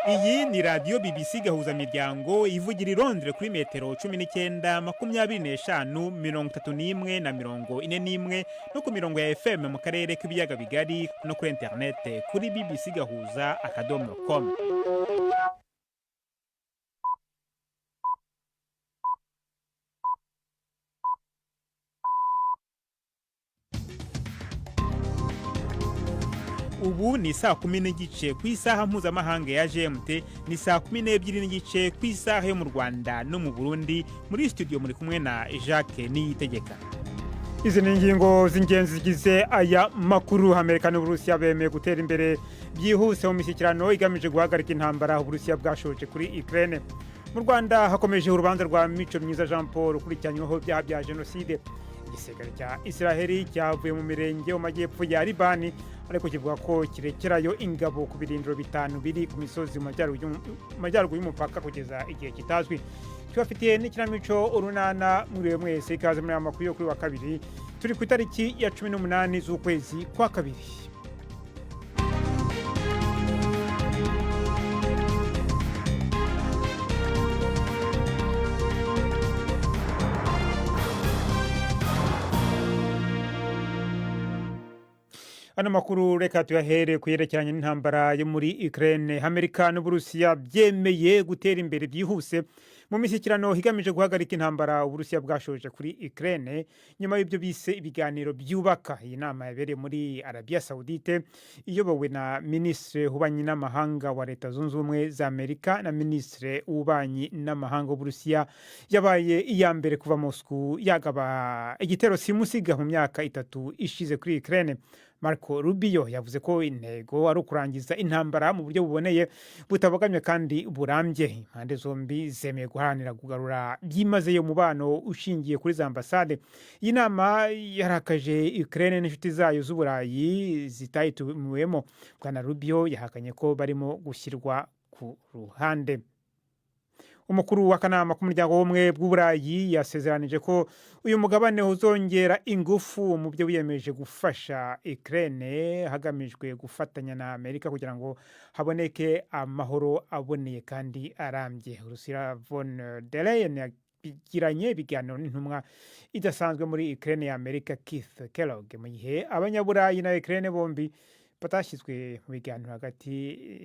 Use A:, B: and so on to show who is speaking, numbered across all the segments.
A: Iyi ni radiyo BBC gahuza miryango ivugira i Londres kuri metero 19, 25, 31 na 41 no ku mirongo ya FM mu karere k'ibiyaga bigari no kuri internet kuri bbcgahuza.com. Ubu ni saa 10 ku isaha mpuzamahanga ya GMT, ni saa 12 ku isaha yo mu Rwanda no mu Burundi. Muri studio muri kumwe na Jacques Niyitegeka.
B: Izi ni ingingo z'ingenzi zigize aya makuru. Amerika n'Uburusiya bemeye gutera imbere byihuse mu mishyikirano igamije guhagarika intambara Uburusiya bwashoje kuri Ukraine. Mu Rwanda hakomeje urubanza rwa Mico Myiza Jean Paul ukurikiranyweho ibyaha bya jenoside. Igisirikare cya Israeli cyavuye mu mirenge mu majyepfo ya Libani, ariko kivuga ko kirekerayo ingabo ku birindiro bitanu biri ku misozi mu majyaruguru y'umupaka kugeza igihe kitazwi. Tubafitiye n'ikinamico urunana mwiriwe mwese, ikaze muri aya makuru yo kuri wa kabiri. Turi ku itariki ya 18 z'ukwezi kwa kabiri. Ano makuru reka tuyahere kuyerekeranye n'intambara yo muri Ukraine. Amerika n'Uburusiya byemeye gutera imbere byihuse mu mishyikirano higamije guhagarika intambara Uburusiya bwashoje kuri Ukraine, nyuma y'ibyo bise ibiganiro byubaka. Iyi nama yabereye muri Arabia Saudite iyobowe na Ministre w'ububanyi n'amahanga wa Leta Zunze Ubumwe za Amerika na Ministre w'ububanyi n'amahanga w'Uburusiya, yabaye iya mbere kuva Moscow yagaba igitero simusiga mu myaka 3 ishize kuri Ukraine. Marco Rubio yavuze ko intego ari ukurangiza intambara mu buryo buboneye, butabogamye kandi burambye. Impande zombi zemeye guharanira kugarura byimazeyo umubano ushingiye kuri za ambasade. Iyi nama yarakaje Ukraine n'inshuti zayo z'Uburayi zitayitumiwemo. Bwana Rubio yahakanye ko barimo gushyirwa ku ruhande. Umukuru w'akanama k'umuryango w'ubumwe bw'Uburayi yasezeranije ko uyu mugabane uzongera ingufu mu byo wiyemeje gufasha Ukraine hagamijwe gufatanya na Amerika kugira ngo haboneke amahoro aboneye kandi arambye. Ursula von der Leyen yagiranye ibiganiro n'intumwa idasanzwe muri Ukraine ya Amerika Keith Kellogg, mu gihe abanyaburayi na Ukraine bombi batashyizwe mu biganiro hagati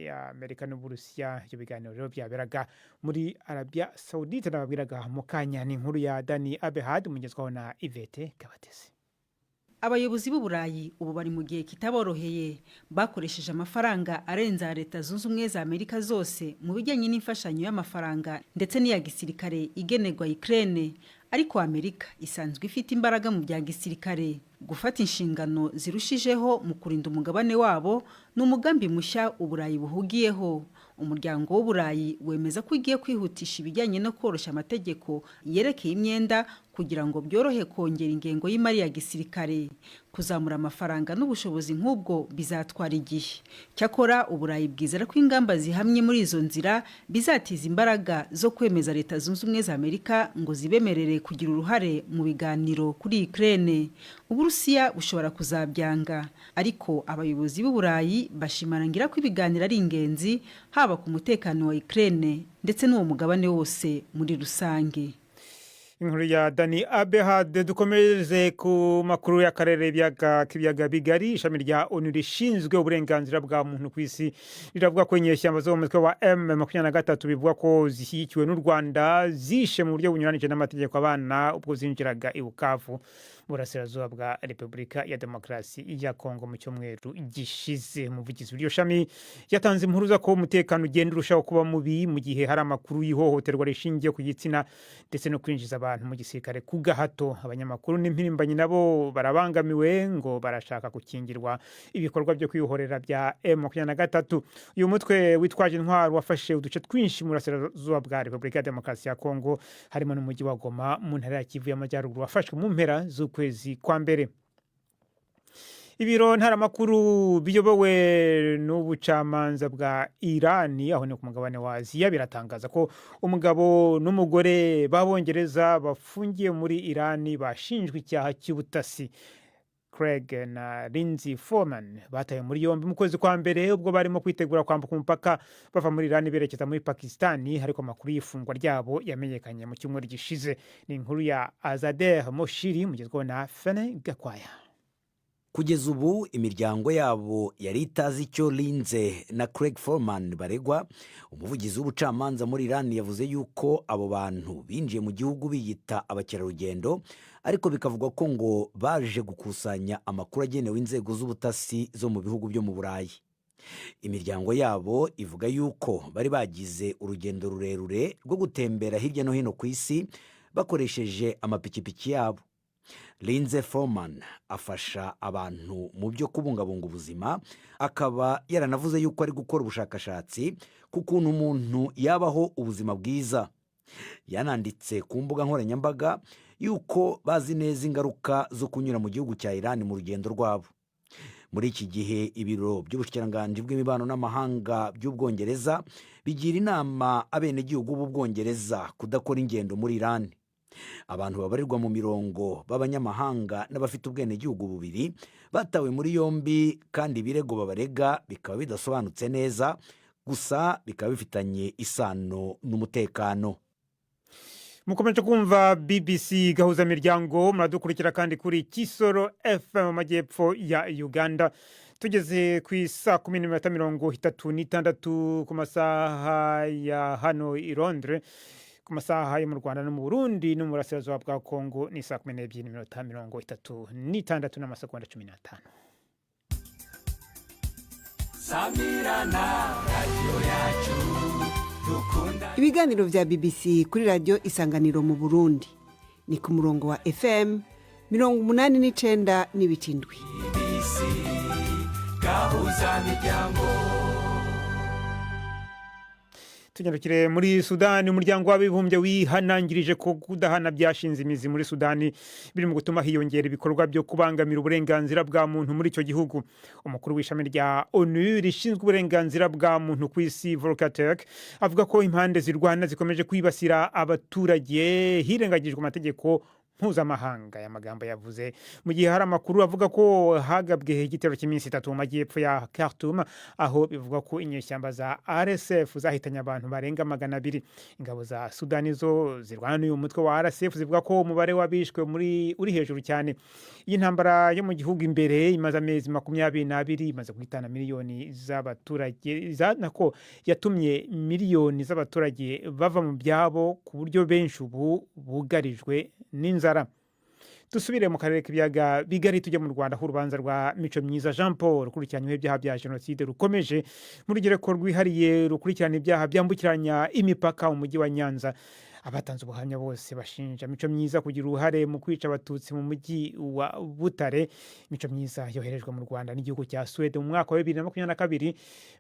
B: ya Amerika n'Uburusiya. Ibyo biganiro rero byaberaga muri Arabia Saudite. Nababwiraga mu kanya ni inkuru ya Dani Abehad umugezwaho na Ivete Kabatesi.
C: Abayobozi b'Uburayi ubu bari mu gihe kitaboroheye, bakoresheje amafaranga arenza Leta Zunze Ubumwe za Amerika zose mu bijyanye n'imfashanyo y'amafaranga ndetse n'iya gisirikare igenerwa Ukraine. Ariko Amerika isanzwe ifite imbaraga mu bya gisirikare. Gufata inshingano zirushijeho mu kurinda umugabane wabo n'umugambi mushya Uburayi buhugiyeho. Umuryango w'Uburayi wemeza ko igiye kwihutisha ibijyanye no koroshya amategeko yerekeye imyenda kugira ngo byorohe kongera ingengo y'imari ya gisirikare. Kuzamura amafaranga n'ubushobozi nk'ubwo bizatwara igihe. Cyakora Uburayi bwizera ko ingamba zihamye muri izo nzira bizatiza imbaraga zo kwemeza Leta Zunze Ubumwe za Amerika ngo zibemerere kugira uruhare mu biganiro kuri Ukraine. Uburusiya bushobora kuzabyanga, ariko abayobozi b'Uburayi bashimangira ko ibiganiro ari ingenzi haba ku mutekano wa Ukraine ndetse n'uwo mugabane wose muri rusange.
B: Inkuru ya Dani Abehad. Dukomeze ku makuru y'akarere k'ibiyaga bigari. Ishami rya ONU rishinzwe uburenganzira bwa muntu ku isi riravuga ko inyeshyamba zo mu mutwe wa M23 bivuga ko zishyigikiwe n'u Rwanda zishe mu buryo bunyuranije n'amategeko abana ubwo zinjiraga i Bukavu, burasirazuba bwa Repubulika ya Demokarasi ya Kongo mu cyumweru gishize. Umuvugizi w'iryo shami yatanze impuruza ko umutekano ugenda urushaho kuba mubi mu gihe hari amakuru y'ihohoterwa rishingiye ku gitsina ndetse no kwinjiza abantu mu gisirikare ku gahato. Abanyamakuru n'impirimbanyi nabo barabangamiwe ngo barashaka gukingirwa ibikorwa byo kwihorera bya M23. Uyu mutwe witwaje intwaro wafashe uduce twinshi mu burasirazuba bwa Repubulika ya Demokarasi ya Kongo, harimo n'umujyi wa Goma mu ntara ya Kivu y'Amajyaruguru wafashwe mu mpera z'ukwezi kwa mbere. Ibiro ntaramakuru biyobowe n'ubucamanza bwa Irani aho ni ku mugabane wa Aziya biratangaza ko umugabo n'umugore b'Abongereza bafungiye muri Irani bashinjwe icyaha cy'ubutasi. Craig na Lindsey Foreman batawe muri yombi mu kwezi kwa mbere ubwo barimo kwitegura kwambuka umupaka bava muri Iran berekeza muri Pakistani, ariko amakuru y'ifungwa ryabo yamenyekanye mu cyumweru gishize. Ni inkuru ya Azadeh Moshiri mugezweho na Fene Gakwaya.
D: Kugeza ubu imiryango yabo yari itazi icyo Lindsey na Craig Foreman baregwa. Umuvugizi w'ubucamanza muri Iran yavuze yuko abo bantu binjiye mu gihugu biyita abakerarugendo, ariko bikavugwa ko ngo baje gukusanya amakuru agenewe inzego z'ubutasi zo mu bihugu byo mu Burayi. Imiryango yabo ivuga yuko bari bagize urugendo rurerure rwo gutembera hirya no hino ku isi bakoresheje amapikipiki yabo. Lindsey Foreman afasha abantu mu byo kubungabunga ubuzima, akaba yaranavuze yuko ari gukora ubushakashatsi ku kuntu umuntu yabaho ubuzima bwiza. Yananditse ku mbuga nkoranyambaga yuko bazi neza ingaruka zo kunyura mu gihugu cya Iran mu rugendo rwabo. Muri iki gihe ibiro by'ubushikiranganje bw'imibano n'amahanga by'Ubwongereza bigira inama abenegihugu b'Ubwongereza kudakora ingendo muri Iran. Abantu babarirwa mu mirongo b'abanyamahanga n'abafite ubwenegihugu bubiri batawe muri yombi, kandi ibirego babarega bikaba bidasobanutse neza, gusa bikaba bifitanye isano n'umutekano.
B: Mukomeje kumva BBC gahuza miryango, muradukurikira kandi kuri Kisoro FM mu majyepfo ya Uganda. Tugeze ku saa 10:36 ku masaha ya hano i Londres, ku masaha yo mu Rwanda no mu Burundi no mu Burasirazuba bwa Kongo ni saa 12:36 n'amasegonda 15.
E: Samirana radio yacu dukunda.
F: Ibiganiro vya BBC kuri radio Isanganiro mu Burundi ni ku murongo wa FM 89 n'ibitindwi.
E: BBC gahuza miryango.
B: Tunyarukire muri Sudani. Umuryango w'abibumbye wihanangirije ko kudahana byashinze imizi muri Sudani biri mu gutuma hiyongera ibikorwa byo kubangamira uburenganzira bwa muntu muri icyo gihugu. Umukuru w'ishami rya ONU rishinzwe uburenganzira bwa muntu ku isi Volker Turk avuga ko impande zirwana zikomeje kwibasira abaturage hirengagijwe amategeko mpuzamahanga. Y'amagambo yavuze mu gihe hari amakuru avuga ko hagabwe igitero cy'iminsi 3 mu majyepfo ya Khartoum, aho bivuga ko inyeshyamba za RSF zahitanye abantu barenga 200. Ingabo za Sudani zo zirwana n'uyu mutwe wa RSF zivuga ko umubare wabishwe uri hejuru cyane. Iyi ntambara yo mu gihugu imbere imaze amezi 22 imaze guhitana miliyoni z'abaturage, nako yatumye miliyoni z'abaturage bava mu byabo ku buryo benshi ubu bugarijwe n'inzara. Dusubire mu karere k'ibyaga bigari tujya mu Rwanda, aho urubanza rwa Mico Myiza Jean Paul rukurikiranyweho ibyaha bya jenoside rukomeje mu rugereko rwihariye rukurikirana ibyaha byambukiranya imipaka mu mujyi wa Nyanza. Abatanze ubuhamya bose bashinja Mico Myiza kugira uruhare mu kwica abatutsi mu mujyi wa Butare. Mico Myiza yoherejwe mu Rwanda n'igihugu cya Swede mu mwaka wa 2022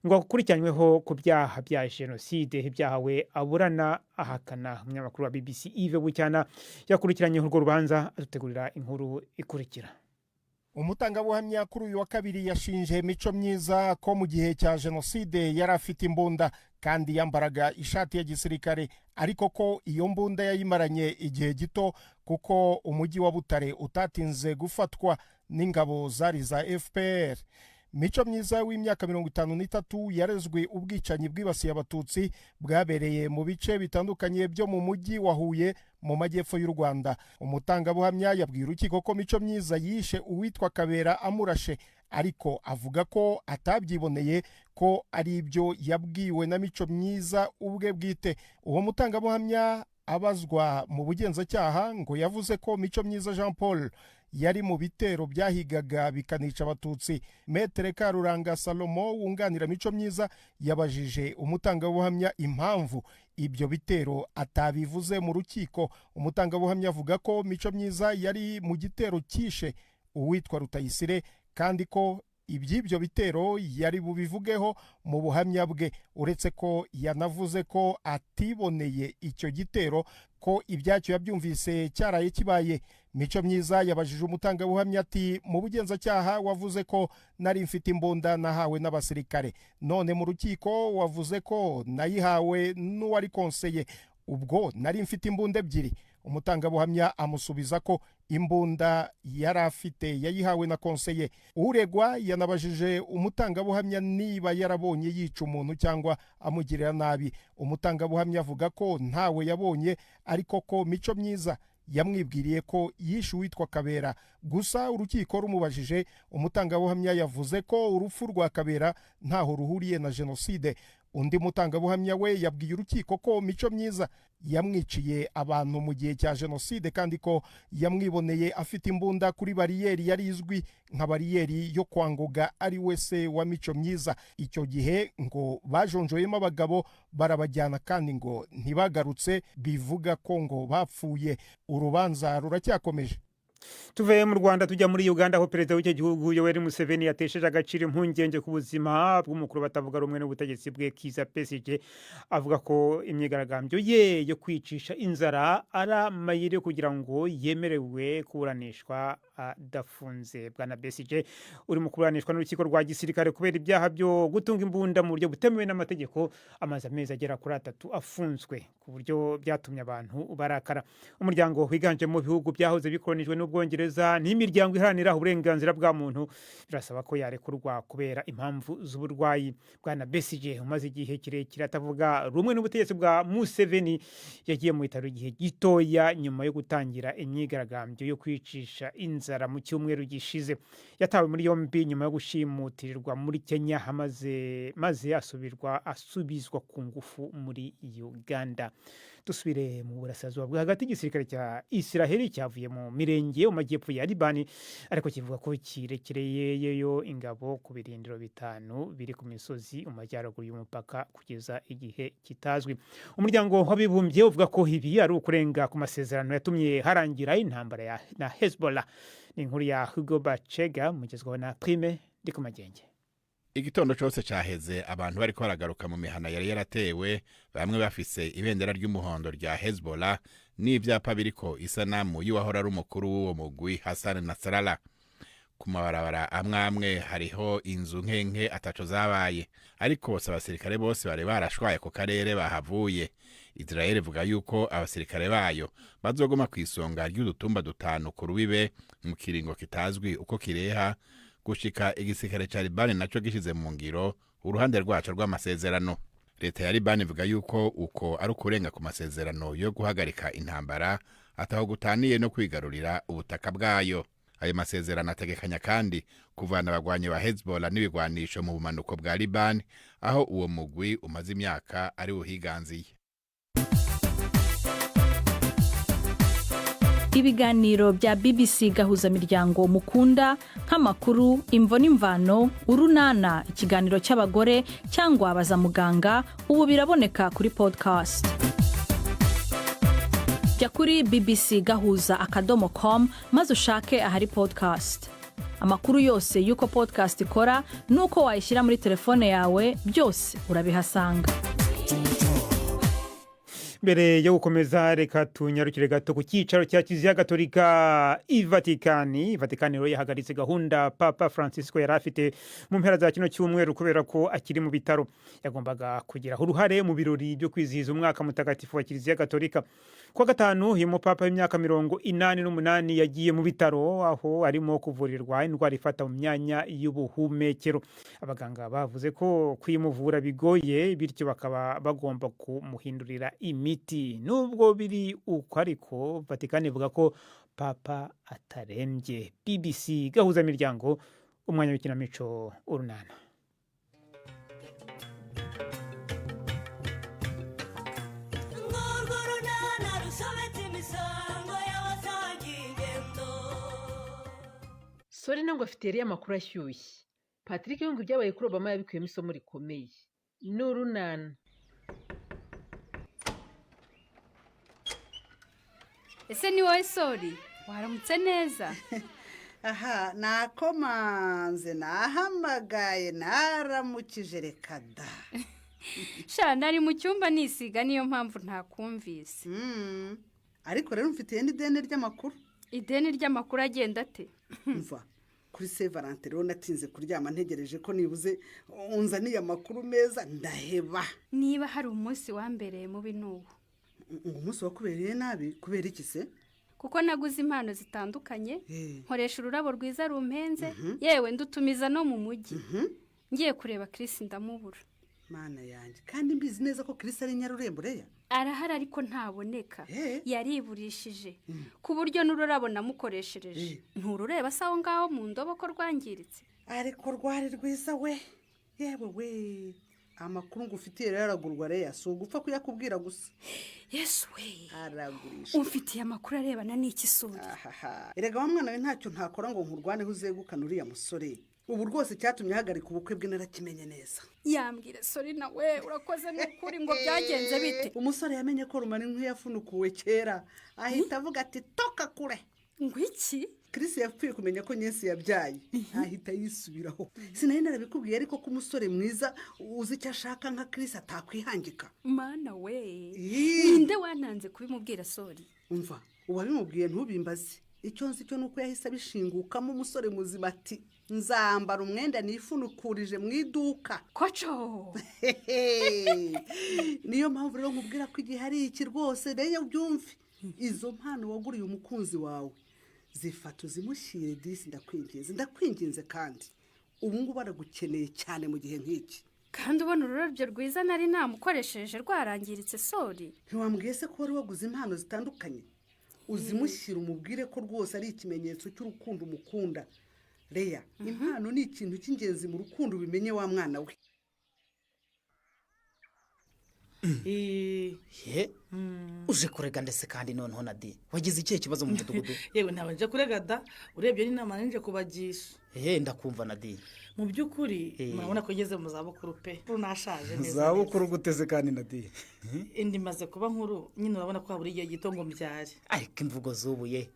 B: ngo akurikiranyweho ku byaha bya jenoside. Ibyaha we aburana ahakana. Umunyamakuru wa BBC Yves Bucyana yakurikiranye urwo rubanza, adutegurira inkuru ikurikira.
G: Umutangabuhamya kuri uyu wa kabiri yashinje Mico Myiza ko mu gihe cya jenoside yari afite imbunda kandi yambaraga ishati ya gisirikare, ariko ko iyo mbunda yayimaranye igihe gito kuko umujyi wa Butare utatinze gufatwa n'ingabo zari za FPR. Mico Myiza w'imyaka 53 yarezwe ubwicanyi bwibasiye abatutsi bwabereye mu bice bitandukanye byo mu mujyi wa Huye mu majyepfo y'u Rwanda. Umutangabuhamya yabwiye urukiko ko Mico Myiza yishe uwitwa Kabera amurashe, ariko avuga ko atabyiboneye, ko ari ibyo yabwiwe na Mico Myiza ubwe bwite. Uwo mutangabuhamya abazwa mu bugenzacyaha ngo yavuze ko Mico Myiza Jean Paul yari mu bitero byahigaga bikanica abatutsi. Metre Karuranga Salomo wunganira Mico Myiza yabajije umutangabuhamya impamvu ibyo bitero atabivuze mu rukiko. Umutangabuhamya avuga ko Mico Myiza yari mu gitero kishe uwitwa Rutayisire, kandi ko iby'ibyo bitero yari bubivugeho mu buhamya bwe, uretse ko yanavuze ko atiboneye icyo gitero, ko ibyacyo yabyumvise cyaraye kibaye. Mico Myiza yabajije umutangabuhamya ati mu bugenzacyaha wavuze ko nari mfite imbunda nahawe n'abasirikare, none mu rukiko wavuze ko nayihawe n'uwari konseye, ubwo nari mfite imbunda ebyiri. umutangabuhamya amusubiza ko imbunda yari afite yayihawe na konseye. uregwa yanabajije umutangabuhamya niba yarabonye yica umuntu cyangwa amugirira nabi. umutangabuhamya avuga ko ntawe yabonye, ariko ko Mico Myiza yamwibwiriye ko yishe uwitwa Kabera. gusa urukiko rumubajije, umutangabuhamya yavuze ko urupfu rwa Kabera ntaho ruhuriye na jenoside. undi mutangabuhamya we yabwiye urukiko ko Mico Myiza yamwiciye abantu mu gihe cya jenoside, kandi ko yamwiboneye afite imbunda kuri bariyeri yari izwi nka bariyeri yo kwa Ngoga ari we se wa Mico Myiza. icyo gihe ngo bajonjoyemo abagabo barabajyana, kandi ngo ntibagarutse, bivuga ko ngo bapfuye. urubanza ruracyakomeje.
B: tuvuye mu Rwanda tujya muri Uganda, aho perezida w'icyo gihugu Yoweri Museveni yatesheje agaciro impungenge ku buzima bw'umukuru batavuga rumwe n'ubutegetsi bwe Kizza Besigye, avuga ko imyigaragambyo ye yo kwicisha inzara ari amayeri kugira ngo yemerewe kuburanishwa adafunze. Bwana Besigye uri mu kuburanishwa n'urukiko rwa gisirikare kubera ibyaha byo gutunga imbunda mu buryo butemewe n'amategeko, amaze amezi agera kuri 3 afunzwe, ku buryo byatumye abantu barakara. umuryango wiganjemo ibihugu byahoze bikolonijwe n'Ubwongereza n'imiryango iharanira uburenganzira bwa muntu birasaba ko yarekurwa kubera impamvu z'uburwayi. Bwana Besigye umaze igihe kirekire atavuga rumwe n'ubutegetsi bwa Museveni yagiye mu bitaro igihe gitoya nyuma yo gutangira imyigaragambyo yo kwicisha inzara mu cyumweru gishize. Yatawe muri yombi nyuma yo gushimutirirwa muri Kenya, maze asubizwa ku ngufu muri Uganda. Dusubire mu burasirazuba bwa hagati, igisirikare cya Israel cyavuye mu mirenge mu majyepfo ya Libani, ariko kivuga ko kirekereyeyo ingabo ku birindiro 5 biri ku misozi mu majyaruguru y'umupaka kugeza igihe kitazwi. umuryango w'abibumbye uvuga ko ibi ari ukurenga ku masezerano yatumye harangira intambara na Hezbollah. ni inkuru ya Hugo Bachega mugezweho na Prime ndi ku Magenge.
H: igitondo cyose cyaheze abantu bariko baragaruka mu mihana yari yaratewe, bamwe bafise ibendera ry'umuhondo rya Hezbollah n'ivyapa biriko isanamu y'uwahora ari umukuru w'uwo mugwi Hassan Nasrallah. ku mabarabara amwe hariho inzu nkenke ataco zabaye, ariko bose abasirikare bose bari barashwaye ku karere bahavuye. Israel ivuga yuko abasirikare bayo bazogoma kwisonga ry'udutumba 5 ku rubibe mu kiringo kitazwi uko kireha, gushika igisirikare ca Libani naco gishize mu ngiro uruhande rwaco rw'amasezerano. leta ya Libani ivuga yuko uko ari ukurenga ku masezerano yo guhagarika intambara, ataho gutaniye no kwigarurira ubutaka bwayo. ayo masezerano ategekanya kandi kuvana abagwanyi ba Hezbollah n'ibigwanisho mu bumanuko bwa Libani, aho uwo mugwi umaze imyaka ari uhiganziye.
I: Ibiganiro bya BBC gahuza miryango mukunda nk'amakuru, imvo n'imvano, urunana, ikiganiro cy'abagore cyangwa abaza muganga, ubu biraboneka kuri podcast. Jya kuri bbcgahuza.com maze ushake ahari podcast. Amakuru yose yuko podcast ikora nuko wayishyira muri telefone yawe, byose urabihasanga.
B: Mbere yo gukomeza reka tunyarukire gato ku cyicaro cya Kiliziya Gatolika i Vatikani. Vatikani rero yahagaritse gahunda Papa Francisco yari afite mu mpera za kino cyumweru kubera ko akiri mu bitaro. Yagombaga kugira uruhare mu birori byo kwizihiza umwaka mutagatifu wa Kiliziya Gatolika. Kuwa gatanu uyu mupapa w'imyaka 88 yagiye mu bitaro, aho arimo kuvurirwa indwara ifata mu myanya y'ubuhumekero. Abaganga bavuze ko kwimuvura bigoye, bityo bakaba bagomba kumuhindurira imiti. Nubwo biri uko ariko Vatikani ivuga ko papa atarembye. BBC gahuza miryango, umwanya w'ikinamico urunana.
J: Sori ntabwo afite yari amakuru ashyushye. Patrick yungu ibyabaye kuri Obama yabikuyemo isomo rikomeye. N'urunana.
K: Ese ni wowe Sori? Waramutse neza?
L: Aha, nakomanze, nahamagaye, naramukije reka da.
K: Sha nari mu cyumba nisiga niyo mpamvu ntakumvise.
L: Ariko rero mfite ideni ry'amakuru.
K: Ideni ry'amakuru agenda ate?
L: Mva kuri Saint Valentin rero natinze kuryama ntegereje ko nibuze unzaniye amakuru meza ndaheba.
K: Niba hari umunsi wa mbere mu binubu.
L: umunsi wakubereye nabi kubera iki se?
K: kuko naguze impano zitandukanye nkoresha ururabo rwiza rumpenze yewe ndutumiza no mu mujyi ngiye kureba Chris ndamubura.
L: Mana yanjye, kandi mbizi neza ko Chris ari Nyarurembo Leya.
K: Arahari ariko ntaboneka, yariburishije ku buryo n'ururabo namukoreshereje nturureba saho ngaho mu ndobo ko rwangiritse.
L: Ariko rwari rwiza we, yewe we, amakuru ngufitiye rero aragurwa Leya, si ugupfa kuyakubwira gusa.
K: Yesu we,
L: aragurisha.
K: Umfitiye amakuru arebana n'iki suri?
L: Erega wa mwana we ntacyo ntakora ngo nkurwaneho uzegukana uriya musore. Ubu rwose cyatumye hagarika ubukwe bwe narakimenye neza.
K: Yambwire sori nawe urakoze n'ukuri ngo byagenze bite?
L: Umusore yamenye ko rumara inkwi yafunukuwe kera, ahita avuga ati toka kure.
K: Ngo iki?
L: Chris yapfuye kumenya ko Nyensi yabyaye, ahita yisubiraho. Sinari narabikubwiye ariko ko umusore mwiza uzi icyo ashaka nka Chris atakwihangika.
K: Mana we, ninde wananze kubimubwira sori?
L: Umva, ubabimubwiye ntubimbaze. Icyo nzi cyo nuko yahise abishingukamo umusore muzima ati nzambara umwenda nifunukurije mu iduka.
K: Koco!
L: Niyo mpamvu rero nkubwira ko igihe hari iki rwose rero ubyumve. Izo mpano waguriye umukunzi wawe zifata uzimushyire disi ndakwinginze kandi ubu ngubu baragukeneye cyane mu gihe nk'iki.
K: Kandi ubona ururabyo rwiza nari namukoresheje rwarangiritse sori.
L: Ntiwambwiye se ko wari waguze impano zitandukanye? Uzimushyira umubwire ko rwose ari ikimenyetso cy'urukundo umukunda. Leya, impano ni ikintu cy'ingenzi mu rukundo bimenye wa mwana we.
M: uje kurega ndetse kandi noneho Nadi wagize ikihe kibazo mu mudugudu?
N: Yewe ntabanje kurega da, urebye ni nama nje kubagisha.
M: Ndakumva Nadi.
N: Mu by'ukuri murabona ko ngeze mu zabukuru pe, runashaje neza.
M: Zabukuru guteze kandi Nadi.
N: Indi maze kuba nkuru nyine urabona ko haburi igihe gito ngo mbyare.
M: Ariko imvugo zubuye.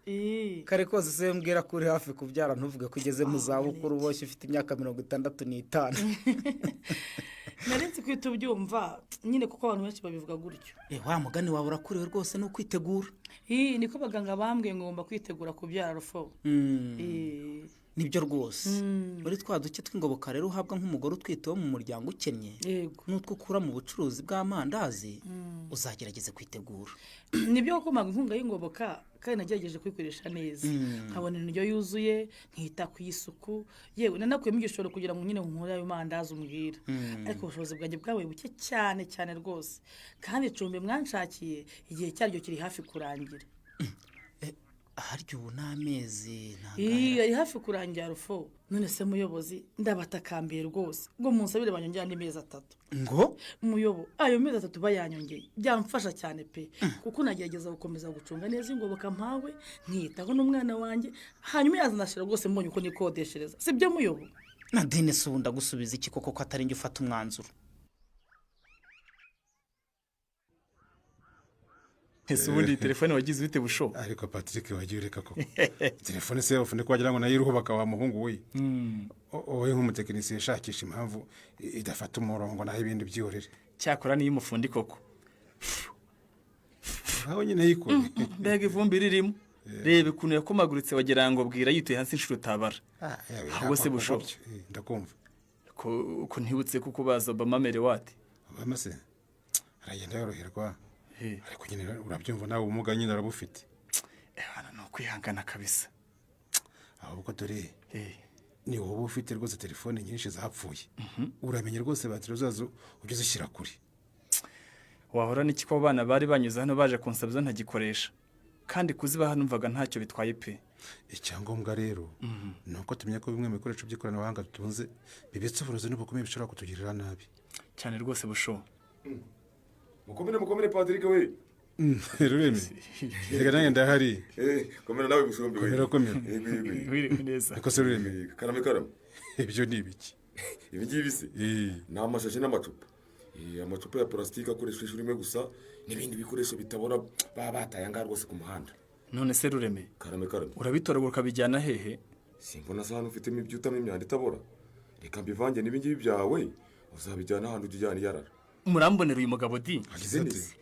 M: Kare kose se mbwira kuri hafi kubyara ntuvuge ko ugeze mu zabukuru boshye ufite imyaka 65.
N: Narenze kwita ubyumva nyine kuko abantu benshi babivuga gutyo.
M: Wa mugani wawe urakuriwe rwose no kwitegura.
N: Niko baganga bambwiye ngo ngomba kwitegura kubyara rufo.
M: Nibyo rwose. Muri twa duke tw'ingoboka rero uhabwa nk'umugore utwite wo mu muryango ukennye. N'utwo ukura mu bucuruzi bw'amandazi uzagerageze kwitegura.
N: Nibyo ko maga inkunga y'ingoboka kandi nagerageje kwikoresha neza. Nkabona indyo yuzuye, nkita ku isuku, yewe nanakuyemo igishoro kugira ngo nyine nkore ayo mandazi umbwira. Ariko ubushobozi bwanjye bwabaye buke cyane cyane rwose. Kandi icumbi mwanshakiye igihe cyaryo kiri hafi kurangira.
M: Haryo ubu n'amezi
N: ari hafi kurangira rufo. None se muyobozi ndabatakambiye rwose ngo munsabire banyongera andi mezi 3.
M: Ngo
N: muyobo ayo mezi 3 bayanyongeye byamfasha cyane pe, kuko nagerageza gukomeza gucunga neza ingoboka mpawe nkitaho n'umwana wanjye hanyuma yazanashira rwose mbonye uko nikodeshereza. Sibyo muyobo?
M: Nadine subunda gusubiza iki koko ko atari nge ufata umwanzuro.
O: Ese ubundi telefone wagize bite busho?
G: Ariko Patrick wagiye ureka koko. Telefone se ufune ko wagira ngo nayiruho bakawa muhungu we. Owe nk'umutekinisiye shakisha impamvu idafata umurongo naho ibindi byihorere.
O: Cyakora niyo umufundi koko.
G: Aho nyine yikore.
O: Mbega ivumbi ririmo. Rebe kuntu yakomaguritse wagira ngo bwira yituye hasi inshuro tabara. Ahubwo se busho.
G: Ndakumva.
O: Ko ntibutse kuko baza Obama mere wati.
G: Obama se. Aragenda yoroherwa. Ariko nyine urabyumva nawe umuga nyine arabufite.
O: Hano no kwihangana kabisa.
G: Ahubwo dore ni wowe ufite rwose telefone nyinshi zapfuye. Uramenye rwose batiri zazo ugeze ushyira kuri.
O: Wahora n'iki ko abana bari banyuze hano baje kunsabza ntagikoresha. Kandi kuziba hano mvaga ntacyo bitwaye pe.
G: Icyangombwa rero nuko tumenya ko bimwe mu bikoresho by'ikoranabuhanga tutunze bibitse uburozi n'ubukomeye bishobora kutugirira nabi.
O: Cyane rwose busho.
P: Mukomere Patrick we.
G: Ruremi. Rega nange ndahari.
P: Komera nawe bushombe we.
G: Komera.
O: Wiri neza.
G: Iko se Ruremi.
P: Karame.
G: Ibyo ni ibiki?
P: Ibi ngibi se? Ni amashashi n'amacupa. Amacupa ya plastique akoreshwa ishuri imwe gusa n'ibindi bikoresho bitabora bataye anga rwose ku muhanda.
O: None se Ruremi.
P: Karame.
O: Urabitoragura ukabijyana hehe?
P: Simbona sano ufitemo ibyutamo imyanda itabora. Reka mbivange n'ibingibi byawe uzabijyana ahantu ujyana yarara.
O: Murambonera uyu mugabo di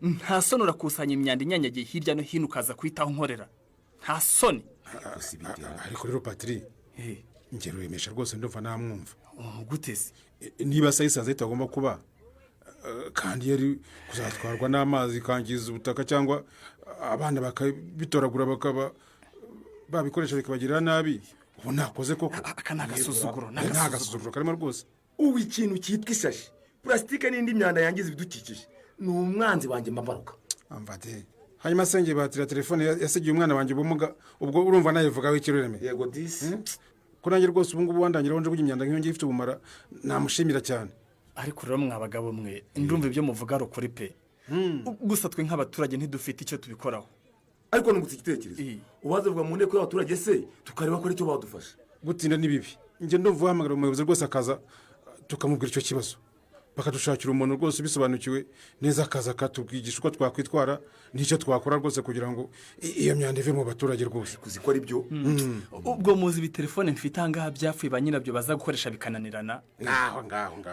O: nta soni urakusanya imyanda inyanyagiye hirya no hino ukaza kwitaho nkorera. Nta soni.
G: Ariko rero Patrick ngero remesha rwose ndumva namwumva.
O: Guteze
G: niba sayisanze itagomba kuba
Q: kandi yari kuzatwarwa n'amazi ikangiza ubutaka cyangwa abana bakabitoragura bakaba babikoresha bikabagirira nabi ubu nakoze koko
O: aka ni agasuzuguro
Q: nta gasuzuguro karimo rwose
P: ubu ikintu cyitwa ishashi purasitike n'indi myanda yangiza ibidukikije ni umwanzi wanjye mbabaruka
Q: amvade hanyuma senge batira telefone yasigiye umwana wanjye ubumuga ubwo urumva nayivugaho ikirureme
P: yego disi
Q: ko nanjye rwose ubu ngubu wandangira wonje burya imyanda nk'iyo ngiye ifite ubumara namushimira cyane
O: ariko rero mwabagabo mwe ndumva ibyo muvuga ari ukuri pe gusa twe nk'abaturage ntidufite icyo tubikoraho
P: ariko nungutse igitekerezo ubazavuga mu nteko y'abaturage se tukareba ko aricyo badufasha
Q: gutinda ni bibi njye ndumva uhamagara umuyobozi rwose akaza tukamubwira icyo kibazo bakadushakira umuntu rwose ubisobanukiwe neza akaza akatubwigisha uko twakwitwara n'icyo twakora rwose kugira ngo iyo myanda ive mu baturage rwose
P: kuzikora ibyo
O: ubwo muzi ibitelefone mfite ahangaha byapfuye ba nyirabyo baza gukoresha bikananirana
Q: ngaho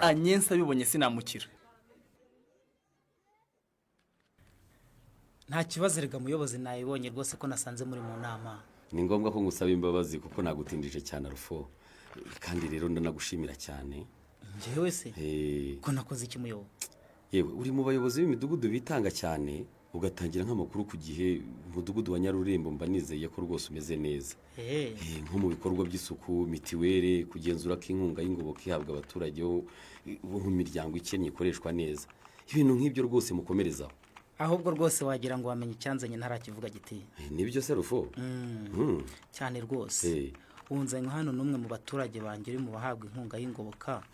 O: anyensa bibonye sinamukira
M: nta kibazo rega muyobozi nayibonye rwose ko nasanze muri mu nama
R: ni ngombwa ko ngusaba imbabazi kuko nagutindije cyane arufo kandi rero ndanagushimira cyane
M: njyewe se ko nakoze iki muyobo
R: yewe uri mu bayobozi b'imidugudu bitanga cyane ugatangira nk'amakuru ku gihe umudugudu wa Nyarurembo mba nizeye ko rwose umeze neza nko mu bikorwa by'isuku mitiwere kugenzura ko inkunga y'ingoboka ihabwa abaturage bo mu miryango ikennye ikoreshwa neza ibintu nk'ibyo rwose mukomerezaho
M: ahubwo rwose wagira ngo wamenye icyanzanye ntarakivuga giti
R: nibyo se rufo
M: cyane rwose unzanye hano n'umwe mu baturage banjye uri mu bahabwa inkunga y'ingoboka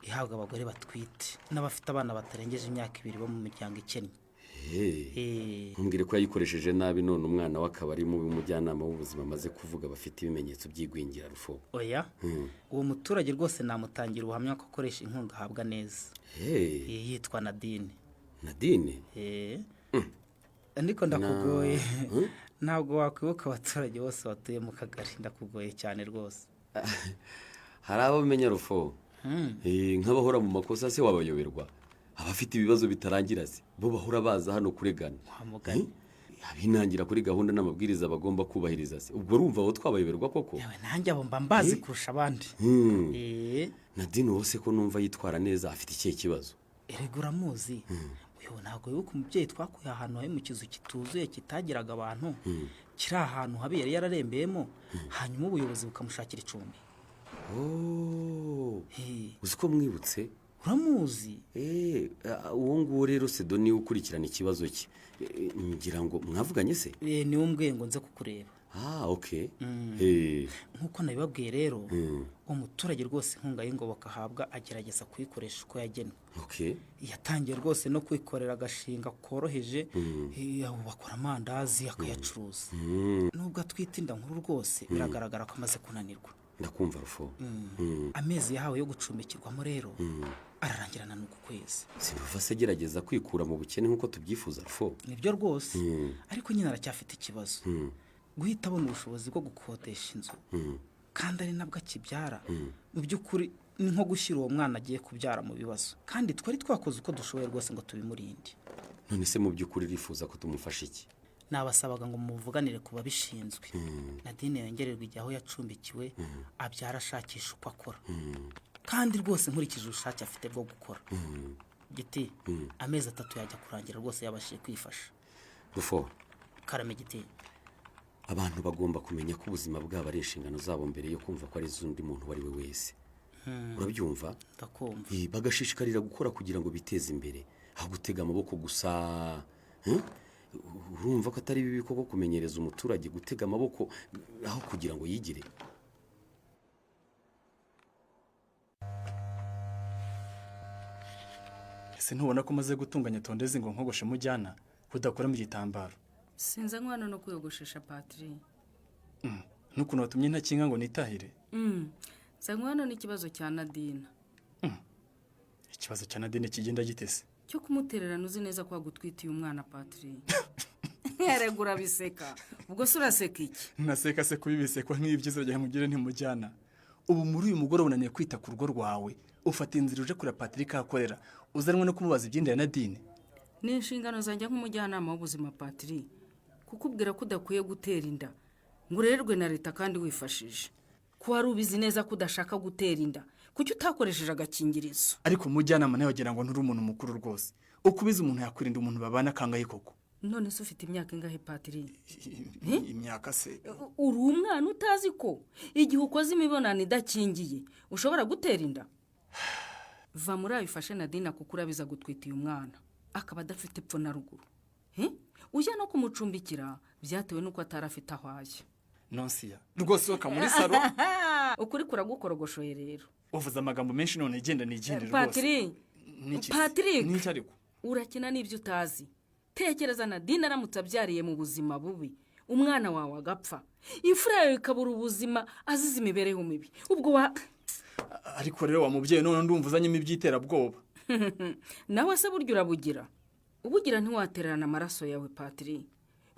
M: ihabwa abagore batwite n'abafite abana batarengeje imyaka 2 bo mu miryango ikennye
R: ntumbwire ko yayikoresheje nabi none umwana we akaba ari mu mujyanama w'ubuzima amaze kuvuga bafite ibimenyetso by'igwingira rufo
M: oya uwo muturage rwose namutangira ubuhamya ko akoresha inkunga ahabwa neza yitwa Nadine ndiko ndakugoye ntabwo wakwibuka abaturage bose batuye mu kagari ndakugoye cyane rwose
R: hari abo umenya rufo nk'abahora mu makosa se wabayoberwa abafite ibibazo bitarangira se bo bahora baza hano kuregana abinangira kuri gahunda n'amabwiriza bagomba kubahiriza se ubwo urumva abo twabayoberwa koko
M: yewe nanjye abo mba mbazi kurusha abandi
R: Nadine wose ko numva yitwara neza afite ikihe kibazo
M: erega uramuzi uyu ntabwo wibuka umubyeyi twakuye ahantu he mu kizu kituzuye kitagiraga abantu kiri ahantu habi yari yararembeyemo hanyuma ubuyobozi bukamushakira icumbi
R: uzi ko mwibutse
M: uramuzi
R: uwo nguwo rero Sedo niwe ukurikirana ikibazo cye ngira ngo mwavuganye se
M: niwe umbwiye ngo nze kukureba
R: okay
M: nkuko nabibabwiye rero umuturage rwose inkunga y'ingoboka ahabwa agerageza kuyikoresha uko yagenwe yatangiye rwose no kwikorera agashinga koroheje bakora amandazi akayacuruza nubwo atwite inda nkuru rwose biragaragara ko amaze kunanirwa
R: ndakumva rufo
M: amezi yahawe yo gucumbikirwamo rero ararangirana n'uku kwezi
R: sinuva se gerageza kwikura mu bukene nk'uko tubyifuza rufo
M: nibyo rwose ariko nyine aracyafite ikibazo guhita abona ubushobozi bwo gukodesha inzu kandi ari nabwo akibyara mu by'ukuri ni nko gushyira uwo mwana agiye kubyara mu bibazo kandi twari twakoze uko dushoboye rwose ngo tubimurinde
R: none se mu by'ukuri rifuza ko tumufasha iki
M: nabasabaga ngo muvuganire ku babishinzwe Nadine yongererwa igihe aho yacumbikiwe abyara ashakisha uko akora kandi rwose nkurikije ubushake afite bwo gukora giti amezi 3 yajya kurangira rwose yabashije kwifasha
R: rufo
M: karame giti
R: abantu bagomba kumenya ko ubuzima bwabo ari inshingano zabo mbere yo kumva ko ari iz'undi muntu wari we wese urabyumva
M: ndakumva
R: bagashishikarira gukora kugira ngo biteze imbere aho gutega amaboko gusa urumva ko atari bibi koko kumenyereza umuturage gutega amaboko aho kugira ngo yigire
O: ese ntubona ko umaze gutunganya tondezi ngo nkogoshe mujyana kudakora mu gitambaro
S: sinza nkwana no kuyogoshesha Patri
O: n'ukuntu watumye ntakinga ngo nitahire
S: nkwana n'ikibazo cya Nadine
O: ikibazo cya Nadine kigenda gitese
S: cyo kumutererana uzi neza ko wagutwitiye umwana Patri yaregura biseka ubwo se uraseka iki
O: naseka se kubibisekwa nk'ibyiza rya mugire ntimujyana ubu muri uyu mugoroba unaniye kwita ku rugo rwawe ufata inzira uje kuri Patrick akorera uzanwe no kumubaza ibyinda ya Nadine
S: ni inshingano zanjye nk'umujyanama w'ubuzima Patri kukubwira ko udakwiye gutera inda ngo urererwe na leta kandi wifashije ko wari ubizi neza ko udashaka gutera inda kuki utakoresheje agakingirizo?
O: ariko umujyanama nawe wagira ngo nturi umuntu mukuru rwose ukubiza umuntu yakwirinda umuntu babana kangahe koko.
S: None se ufite imyaka ingahe Patiri?
O: Imyaka se
S: Uri umwana utazi ko igihe ukoze imibonano idakingiye ushobora gutera inda? Va muri ayo ufashe Nadine kuko urabiza gutwita uyu mwana akaba adafite epfo na ruguru. Ujya no kumucumbikira byatewe nuko atarafite aho ajya.
O: Nonsiya rwose soka muri salo.
S: Ukuri kuragukorogoshoye rero.
O: Uvuze amagambo menshi none genda nigende rwose.
S: Patiri
O: n'iki ariko
S: urakina n'ibyo utazi. Tekereza Nadine aramutse abyariye mu buzima bubi umwana wawe agapfa imfura yawe ikabura ubuzima azize imibereho mibi ubwo
O: ariko rero wa mubyeyi none ndumva uzanyemo ibyiterabwoba.
S: Nawe se burya urabugira ntiwatererana amaraso yawe Patiri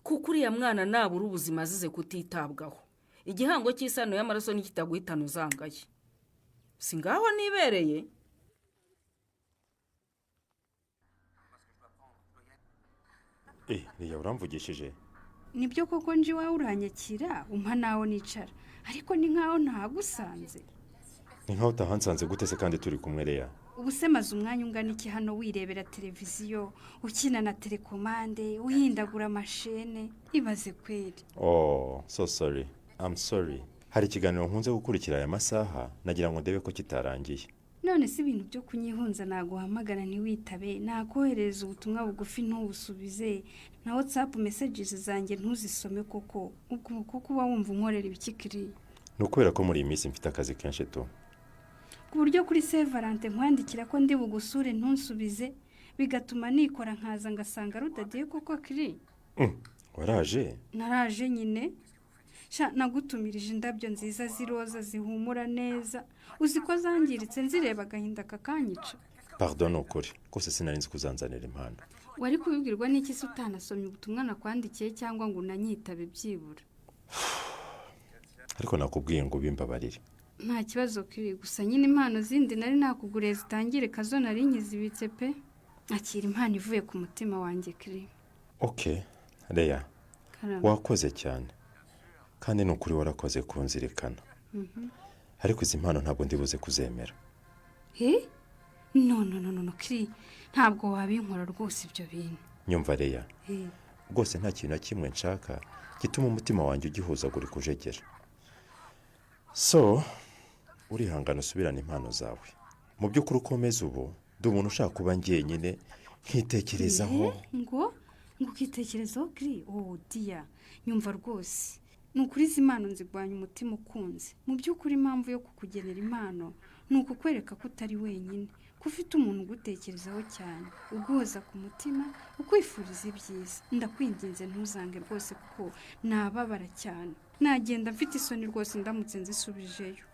S: kuko uriya mwana nabura ubuzima azize kutitabwaho igihango cy'isano y'amaraso nikitaguhitana uzangaye. Si ngaho nibereye.
T: Niya uramvugishije?
K: Nibyo koko nje iwawe uranyakira umpa naho nicara ariko ni nkaho ntagusanze.
T: Ni nkaho utahansanze gute se kandi turi kumwe Leya?
K: Ubu se maze umwanya ungana iki hano wirebera televiziyo ukina na telekomande uhindagura amashene ibaze kweri.
T: Oh, so sorry. I'm sorry. Hari ikiganiro nkunze gukurikira aya masaha nagira ngo ndebe ko kitarangiye.
K: None si ibintu byo kunyihunza naguhamagara ntiwitabe nakohereza ubutumwa bugufi ntubusubize na WhatsApp messages zanjye ntuzisome koko ubwo koko uba wumva unkorera ibikikiri.
T: Nukubera ko muri iyi minsi mfite akazi kenshi tu.
K: Ku buryo kuri Saint Valentin nkwandikira ko ndi bugusure ntunsubize bigatuma nikora nkaza ngasanga rudadiye koko kiri.
T: Waraje?
K: Naraje nyine. Nagutumirije indabyo nziza ziroza zihumura neza uziko zangiritse nzireba agahinda kakanyica.
T: Pardon ukuri kose sinarinzi kuzanzanira impano.
K: Wari kubibwirwa n'iki se utanasomye ubutumwa nakwandikiye cyangwa ngo unanyitabe byibura?
T: Ariko nakubwiye ngo bimbabarire.
K: Nta kibazo kiri gusa nyine impano zindi nari nakuguriye zitangire kazo nari nkizibitse pe. Akira impano ivuye ku mutima wanjye kiri.
T: Okay, Leya. Wakoze cyane. Kandi nukuri warakoze kunzirikana. Ariko izi mpano ntabwo ndibuze kuzemera.
K: No kiri ntabwo wabinkora rwose ibyo bintu.
T: Nyumva Leya. Rwose nta kintu na kimwe nshaka gituma umutima wanjye ugihuzagura kujegera. So urihangana usubirane impano zawe. Mu by'ukuri ukomeza ubu ndi umuntu ushaka kuba njyenyine nkitekerezaho.
K: Ngo ukitekerezaho kiri dia nyumva rwose. Nukuri izi impano nzigwanya umutima ukunze. Mu by'ukuri impamvu yo kukugenera impano ni ukukwereka ko utari wenyine ko ufite umuntu ugutekerezaho cyane uguhoza ku mutima ukwifuriza ibyiza. Ndakwinginze ntuzange rwose kuko nababara cyane. Nagenda mfite isoni rwose ndamutse nzisubijeyo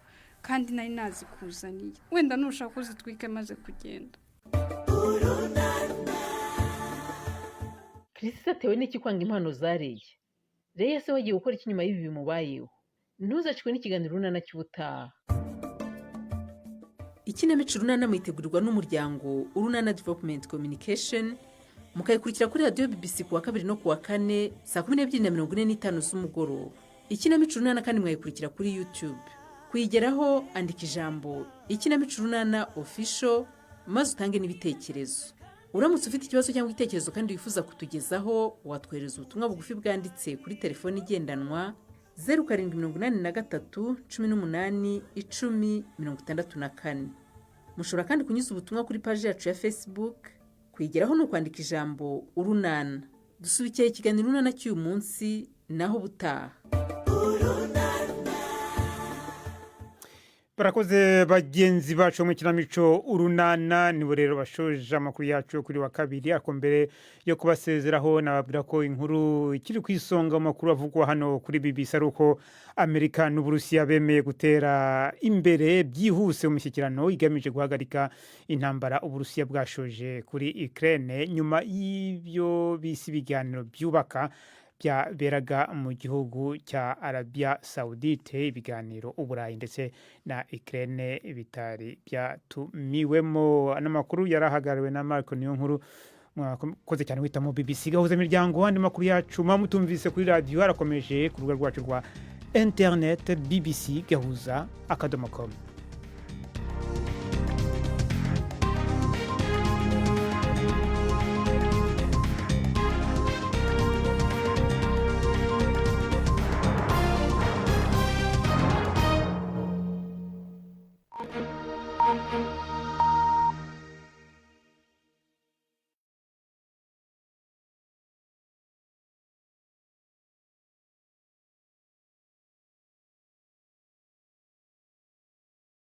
K: kandi nari nazikuzaniye wenda nushaka kuzitwike maze kugenda.
J: Chris atewe n'iki kwanga impano zariye? Leya se wagiye gukora iki nyuma y'ibi bimubayeho? Ntuzacikwe n'ikiganiro runana cy'ubutaha. Ikinamico runana mwitegurirwa n'umuryango Urunana Development Communication mukayikurikira kuri radio BBC kuwa 2 no kuwa 4 saa 12:45 z'umugoroba. Ikinamico runana kandi mwayikurikira kuri YouTube. Kuyigeraho andika ijambo Ikinamico runana official maze utange n'ibitekerezo. Uramutse ufite ikibazo cyangwa igitekerezo kandi wifuza kutugezaho watwohereza ubutumwa bugufi bwanditse kuri telefone igendanwa 0783 18 10 64. Mushobora kandi kunyuza ubutumwa kuri page yacu ya Facebook. Kuyigeraho no kwandika ijambo Urunana. Dusubikiye ikiganiro runana cy'uyu munsi naho butaha.
B: Barakoze bagenzi bacu mu kinamico Urunana nibo rero bashoje amakuru yacu kuri wa kabiri ariko mbere yo kubasezeraho nababwira ko inkuru ikiri kwisonga mu makuru avugwa hano kuri BBC aruko Amerika n'Uburusiya bemeye gutera imbere byihuse mu mishyikirano igamije guhagarika intambara Uburusiya bwashoje kuri Ukraine nyuma y'ibyo bisi biganiro byubaka beraga mu gihugu cya Arabia Saudite ibiganiro Uburayi ndetse na Ukraine bitari byatumiwemo. N'amakuru yarahagariwe na Marco Niyonkuru mwakoze cyane wita mu BBC gahuza imiryango andi makuru yacu mutumvise kuri radio harakomeje ku rubuga rwacu rwa internet bbc gahuza.com.